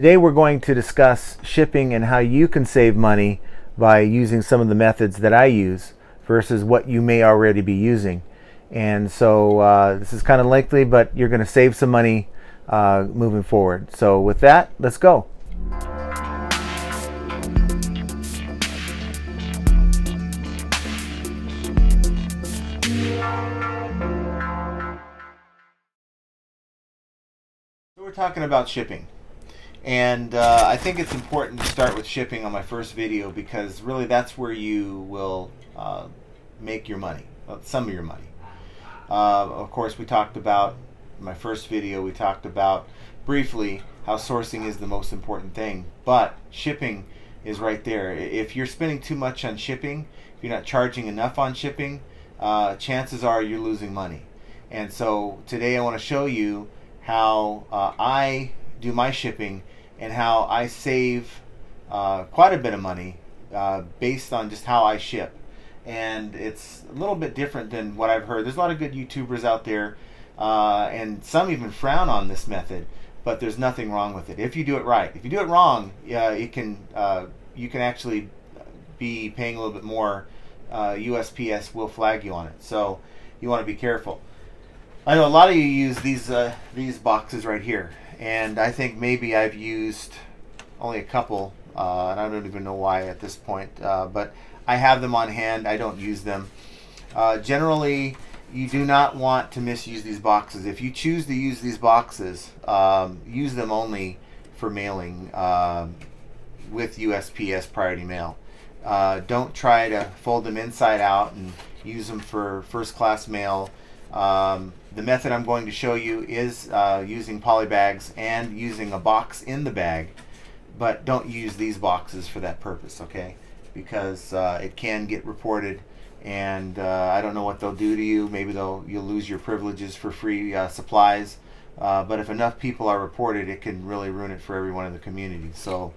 Today we're going to discuss shipping and how you can save money by using some of the methods that I use versus what you may already be using. And so this is kind of lengthy, but you're going to save some money moving forward. So with that, let's go. So we're talking about shipping. And I think it's important to start with shipping on my first video because really that's where you will make your money, some of your money. Of course, we talked about, in my first video, we talked about briefly how sourcing is the most important thing, but shipping is right there. If you're spending too much on shipping, if you're not charging enough on shipping, chances are you're losing money. And so today I want to show you how I do my shipping and how I save quite a bit of money based on just how I ship. And it's a little bit different than what I've heard. There's a lot of good YouTubers out there and some even frown on this method, but there's nothing wrong with it if you do it right. If you do it wrong, you can actually be paying a little bit more. USPS will flag you on it, so you want to be careful. I know a lot of you use these boxes right here, and I think maybe I've used only a couple, and I don't even know why at this point, but I have them on hand. I don't use them. Generally, you do not want to misuse these boxes. If you choose to use these boxes, use them only for mailing with USPS Priority Mail. Don't try to fold them inside out and use them for first class mail. The method I'm going to show you is using polybags and using a box in the bag, but don't use these boxes for that purpose, okay? Because it can get reported, and I don't know what they'll do to you. Maybe you'll lose your privileges for free supplies, but if enough people are reported, it can really ruin it for everyone in the community. So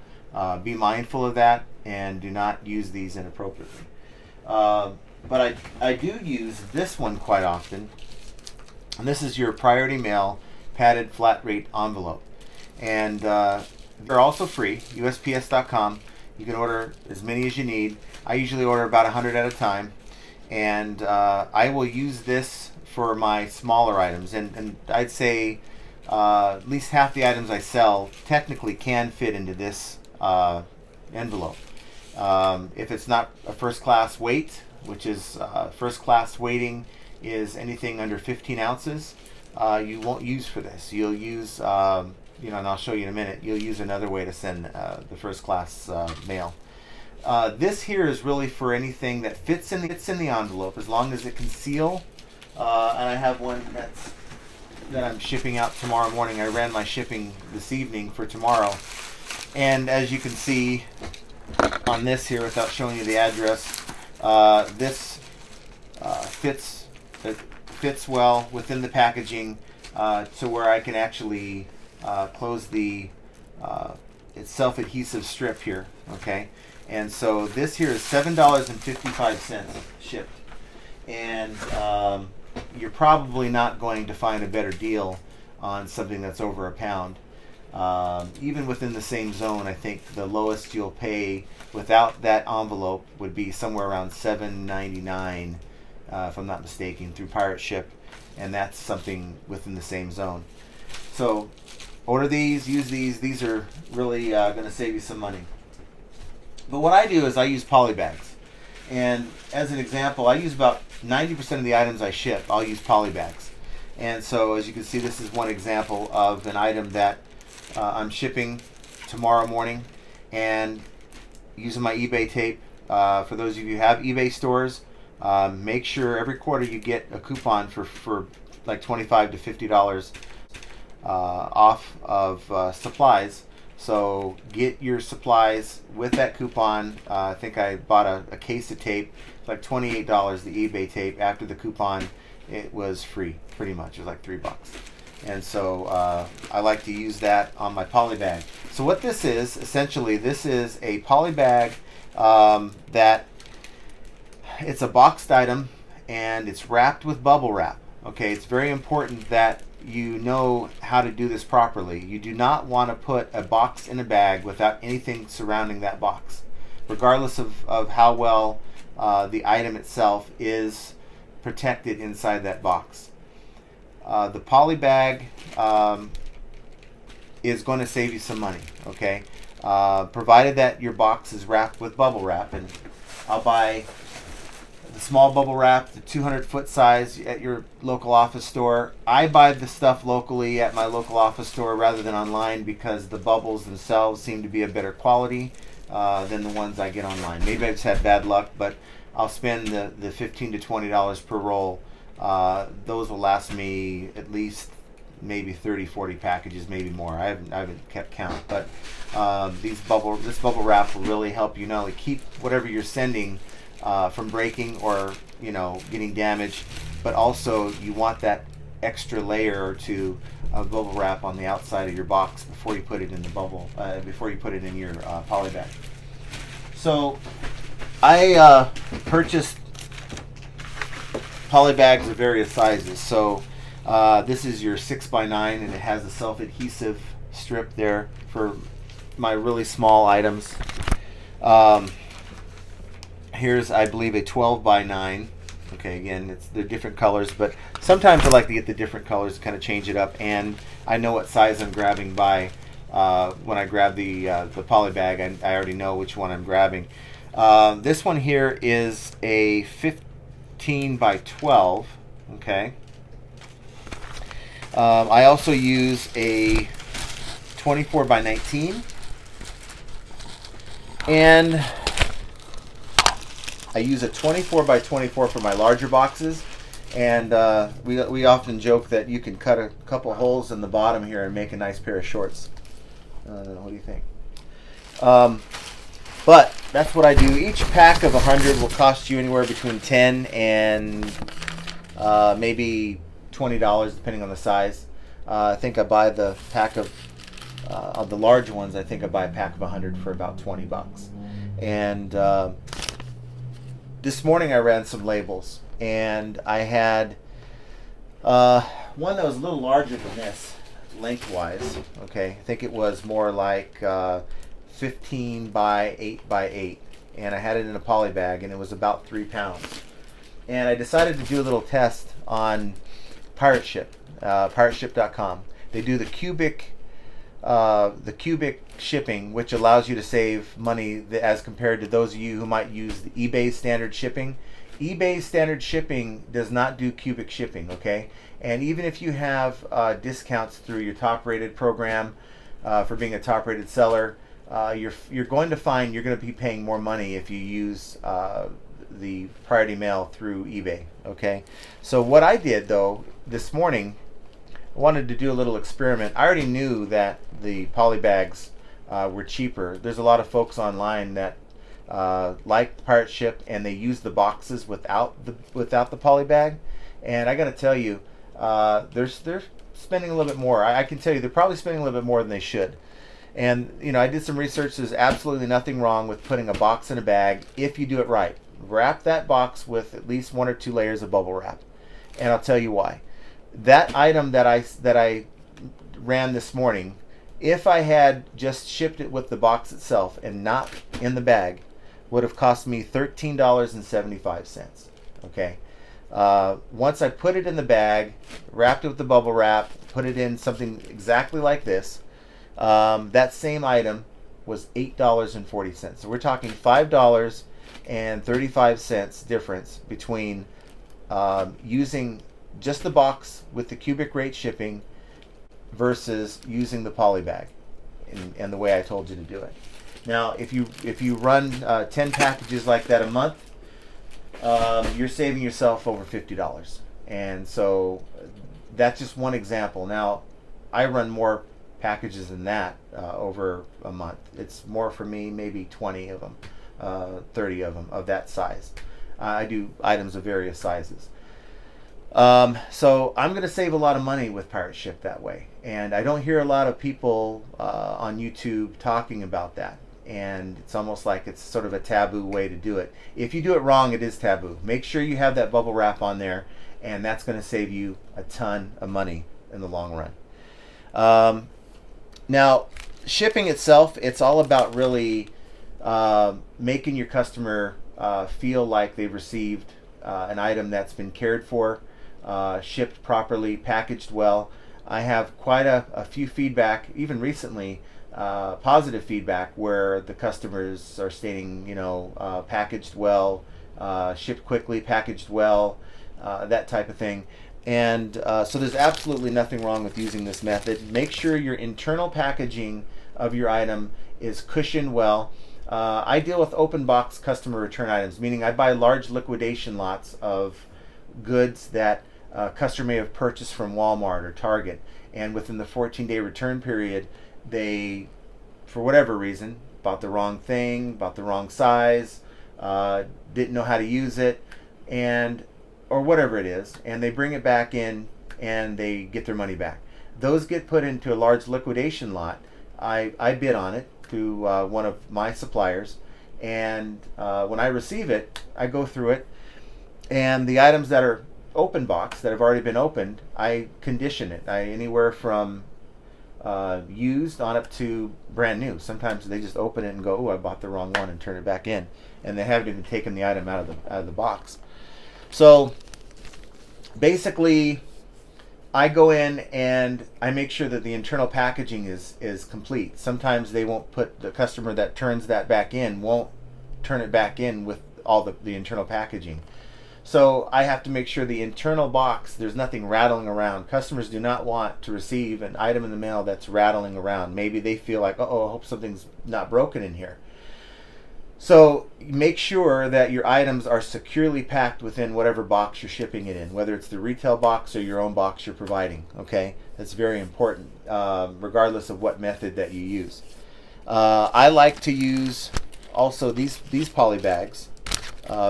be mindful of that and do not use these inappropriately. But I do use this one quite often. And this is your Priority Mail padded flat rate envelope. And they're also free, USPS.com. You can order as many as you need. I usually order about 100 at a time. And I will use this for my smaller items. And I'd say at least half the items I sell technically can fit into this envelope. If it's not a first class weight, which is first class weighting is anything under 15 ounces, you won't use for this. You'll use, and I'll show you in a minute, you'll use another way to send the first class mail. This here is really for anything that fits in the envelope, as long as it can seal. And I have one that I'm shipping out tomorrow morning. I ran my shipping this evening for tomorrow. And as you can see on this here, without showing you the address, this fits well within the packaging to where I can actually close the it's self-adhesive strip here, okay? And so this here is $7.55 shipped, and you're probably not going to find a better deal on something that's over a pound. Even within the same zone, I think the lowest you'll pay without that envelope would be somewhere around $7.99, if I'm not mistaken, through Pirate Ship, and that's something within the same zone. So order these, use these. These are really going to save you some money. But what I do is I use polybags, and as an example, I use about 90% of the items I ship. I'll use polybags, and so as you can see, this is one example of an item that I'm shipping tomorrow morning, and using my eBay tape. For those of you who have eBay stores, make sure every quarter you get a coupon for like $25 to $50 off of supplies. So get your supplies with that coupon. I think I bought a case of tape. It's like $28, the eBay tape. After the coupon, it was free, pretty much. It was like $3. And so I like to use that on my poly bag. So what this is, essentially, this is a poly bag that it's a boxed item, and it's wrapped with bubble wrap. Okay, it's very important that you know how to do this properly, you do not want to put a box in a bag without anything surrounding that box, regardless of how well the item itself is protected inside that box. The poly bag is going to save you some money, okay? Provided that your box is wrapped with bubble wrap. And I'll buy the small bubble wrap, the 200-foot size at your local office store. I buy the stuff locally at my local office store rather than online because the bubbles themselves seem to be a better quality than the ones I get online. Maybe I've just had bad luck, but I'll spend the $15 to $20 per roll. Those will last me at least maybe 30, 40 packages, maybe more. I haven't kept count, but this bubble wrap will really help you not only keep whatever you're sending from breaking or getting damaged, but also you want that extra layer or two of bubble wrap on the outside of your box before you put it in the before you put it in your poly bag. So I purchased poly bags of various sizes. So this is your 6x9, and it has a self-adhesive strip there for my really small items. Here's, I believe, a 12x9. Okay, again, they're different colors, but sometimes I like to get the different colors to kind of change it up, and I know what size I'm grabbing by when I grab the poly bag. I already know which one I'm grabbing. This one here is a 15x12. Okay. I also use a 24x19, and I use a 24x24 for my larger boxes. And we often joke that you can cut a couple holes in the bottom here and make a nice pair of shorts. What do you think? But that's what I do. Each pack of 100 will cost you anywhere between $10 and maybe $20, depending on the size. I think I buy the pack of the large ones. I think I buy a pack of 100 for about $20. And this morning I ran some labels, and I had one that was a little larger than this lengthwise. Okay, I think it was more like 15 by 8 by 8, and I had it in a poly bag, and it was about 3 pounds. And I decided to do a little test on Pirate Ship, pirateship.com. They do the cubic shipping, which allows you to save money as compared to those of you who might use the eBay standard shipping. eBay standard shipping does not do cubic shipping, okay? And even if you have discounts through your top-rated program for being a top-rated seller, you're going to find you're going to be paying more money if you use the priority mail through eBay, okay? So what I did, though, this morning, I wanted to do a little experiment. I already knew that the poly bags were cheaper. There's a lot of folks online that like Pirate Ship, and they use the boxes without the poly bag. And I got to tell you, they're spending a little bit more. I can tell you they're probably spending a little bit more than they should. And I did some research. There's absolutely nothing wrong with putting a box in a bag if you do it right. Wrap that box with at least 1 or 2 layers of bubble wrap, and I'll tell you why. That item that I ran this morning, if I had just shipped it with the box itself and not in the bag, would have cost me $13.75. Okay. Once I put it in the bag, wrapped it with the bubble wrap, put it in something exactly like this, that same item was $8.40. So we're talking $5.35 difference between using just the box with the cubic rate shipping versus using the poly bag and the way I told you to do it. Now, if you run 10 packages like that a month, you're saving yourself over $50. And so that's just one example. Now, I run more packages than that over a month. It's more for me, maybe 20 of them, 30 of them of that size. I do items of various sizes. So I'm going to save a lot of money with Pirate Ship that way. And I don't hear a lot of people on YouTube talking about that. And it's almost like it's sort of a taboo way to do it. If you do it wrong, it is taboo. Make sure you have that bubble wrap on there, and that's going to save you a ton of money in the long run. Now, shipping itself, it's all about really making your customer feel like they've received an item that's been cared for, shipped properly, packaged well. I have quite a few feedback, even recently, positive feedback, where the customers are stating, packaged well, shipped quickly, packaged well, that type of thing. And so there's absolutely nothing wrong with using this method. Make sure your internal packaging of your item is cushioned well. I deal with open box customer return items, meaning I buy large liquidation lots of goods that a customer may have purchased from Walmart or Target, and within the 14-day return period, they, for whatever reason, bought the wrong thing, bought the wrong size, didn't know how to use it, or whatever it is, and they bring it back in and they get their money back. Those get put into a large liquidation lot. I bid on it through one of my suppliers, and when I receive it, I go through it, and the items that are open box that have already been opened, I condition it. Anywhere from used on up to brand new. Sometimes they just open it and go, "Oh, I bought the wrong one," and turn it back in, and they haven't even taken the item out of the box. So basically, I go in and I make sure that the internal packaging is complete. Sometimes they won't put, the customer that turns that back in won't turn it back in with all the internal packaging. So I have to make sure the internal box, there's nothing rattling around. Customers do not want to receive an item in the mail that's rattling around. Maybe they feel like, oh, I hope something's not broken in here. So make sure that your items are securely packed within whatever box you're shipping it in, whether it's the retail box or your own box you're providing. Okay, that's very important, regardless of what method that you use. I like to use also these polybags,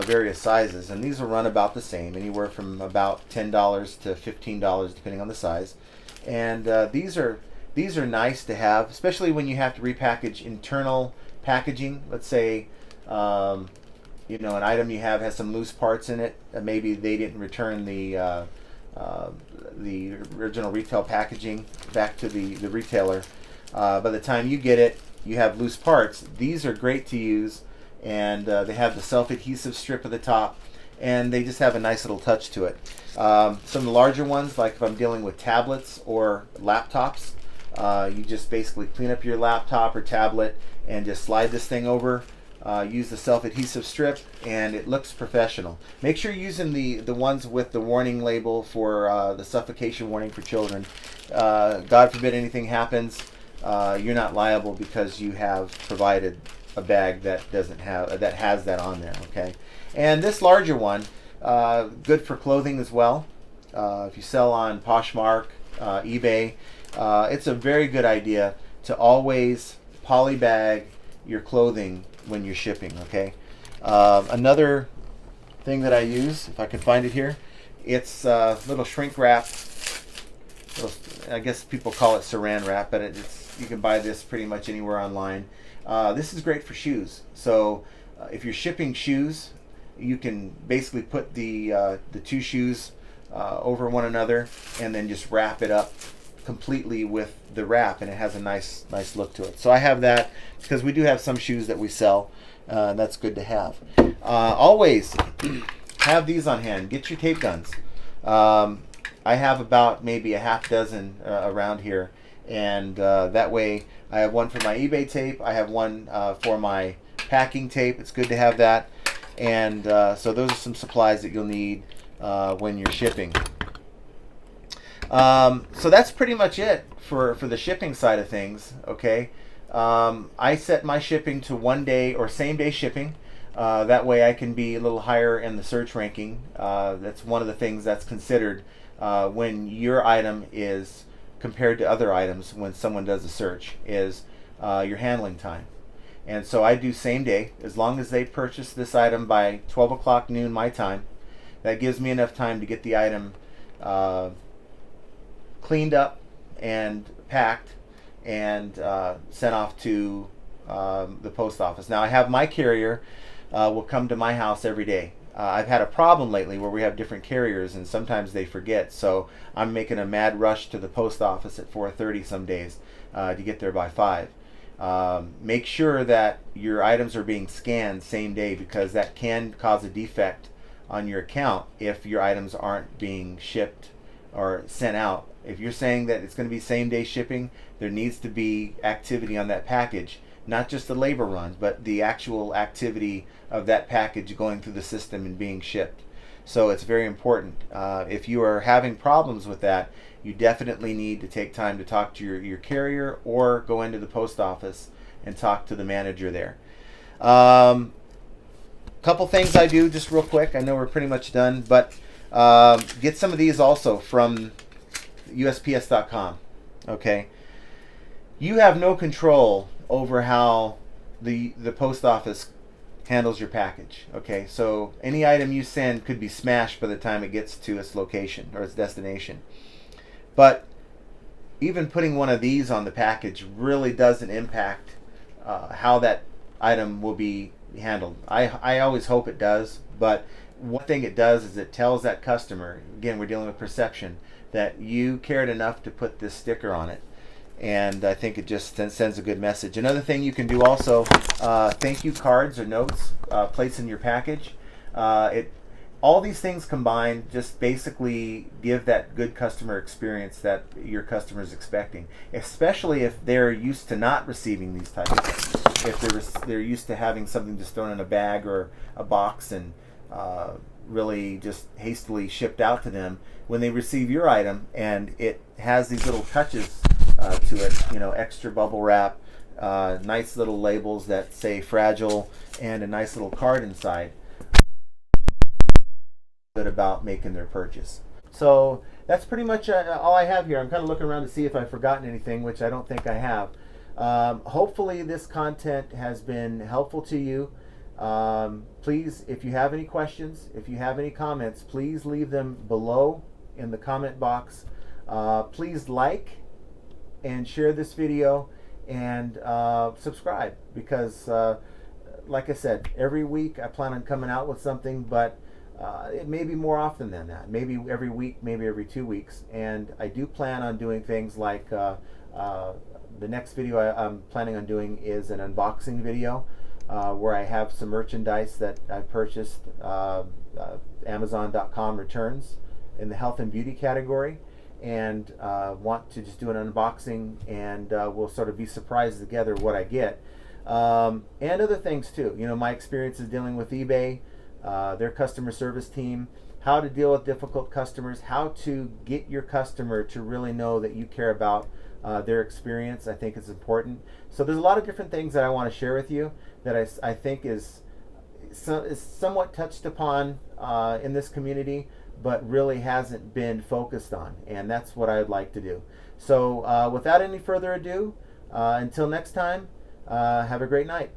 various sizes, and these will run about the same, anywhere from about $10 to $15 depending on the size. And these are nice to have, especially when you have to repackage internal packaging. Let's say an item you have has some loose parts in it. Maybe they didn't return the original retail packaging back to the retailer. By the time you get it, you have loose parts. These are great to use, and they have the self-adhesive strip at the top, and they just have a nice little touch to it. Some of the larger ones, like if I'm dealing with tablets or laptops, you just basically clean up your laptop or tablet and just slide this thing over, use the self-adhesive strip, and it looks professional. Make sure you're using the ones with the warning label for the suffocation warning for children. God forbid anything happens, you're not liable because you have provided a bag that has that on there. Okay, and this larger one, good for clothing as well. If you sell on Poshmark, eBay, it's a very good idea to always polybag your clothing when you're shipping. Okay, another thing that I use, if I can find it here, it's little shrink wrap. I guess people call it saran wrap, but you can buy this pretty much anywhere online. This is great for shoes. So if you're shipping shoes, you can basically put the two shoes over one another and then just wrap it up completely with the wrap, and it has a nice look to it. So I have that because we do have some shoes that we sell, and that's good to have. Always have these on hand. Get your tape guns. I have about maybe a half dozen around here, and that way I have one for my eBay tape, I have one for my packing tape. It's good to have that, and so those are some supplies that you'll need when you're shipping. So that's pretty much it for the shipping side of things. Okay, I set my shipping to 1 day or same day shipping. That way I can be a little higher in the search ranking. That's one of the things that's considered when your item is compared to other items when someone does a search, is your handling time. And so I do same day, as long as they purchase this item by 12 o'clock noon my time. That gives me enough time to get the item cleaned up and packed and sent off to the post office. Now I have my carrier will come to my house every day. I've had a problem lately where we have different carriers and sometimes they forget. So I'm making a mad rush to the post office at 4:30 some days to get there by 5. Make sure that your items are being scanned same day, because that can cause a defect on your account if your items aren't being shipped or sent out. If you're saying that it's going to be same day shipping, there needs to be activity on that package, not just the labor runs, but the actual activity of that package going through the system and being shipped. So it's very important. If you are having problems with that, you definitely need to take time to talk to your carrier or go into the post office and talk to the manager there. Couple things I do just real quick. I know we're pretty much done, but get some of these also from USPS.com. Okay, you have no control over how the post office handles your package. Okay, so any item you send could be smashed by the time it gets to its location or its destination. But even putting one of these on the package really doesn't impact how that item will be handled. I always hope it does, but one thing it does is it tells that customer, again, we're dealing with perception, that you cared enough to put this sticker on it. And I think it just sends a good message. Another thing you can do also, thank you cards or notes placed in your package. All these things combined just basically give that good customer experience that your customer is expecting, especially if they're used to not receiving these types of things. If they're used to having something just thrown in a bag or a box and really just hastily shipped out to them, when they receive your item and it has these little touches to it, extra bubble wrap, nice little labels that say fragile, and a nice little card inside, good about making their purchase. So that's pretty much all I have here. I'm kind of looking around to see if I've forgotten anything, which I don't think I have. Hopefully this content has been helpful to you. Please, if you have any questions, if you have any comments, please leave them below in the comment box. Please like and share this video and subscribe, because like I said, every week I plan on coming out with something, but it may be more often than that. Maybe every week, maybe every 2 weeks. And I do plan on doing things like the next video I'm planning on doing is an unboxing video where I have some merchandise that I purchased, Amazon.com returns in the health and beauty category, and want to just do an unboxing, and we'll sort of be surprised together what I get. And other things too. My experiences dealing with eBay, their customer service team, how to deal with difficult customers, how to get your customer to really know that you care about their experience. I think it's important. So there's a lot of different things that I want to share with you that I think is somewhat touched upon in this community, but really hasn't been focused on, and that's what I'd like to do. So without any further ado, until next time, have a great night.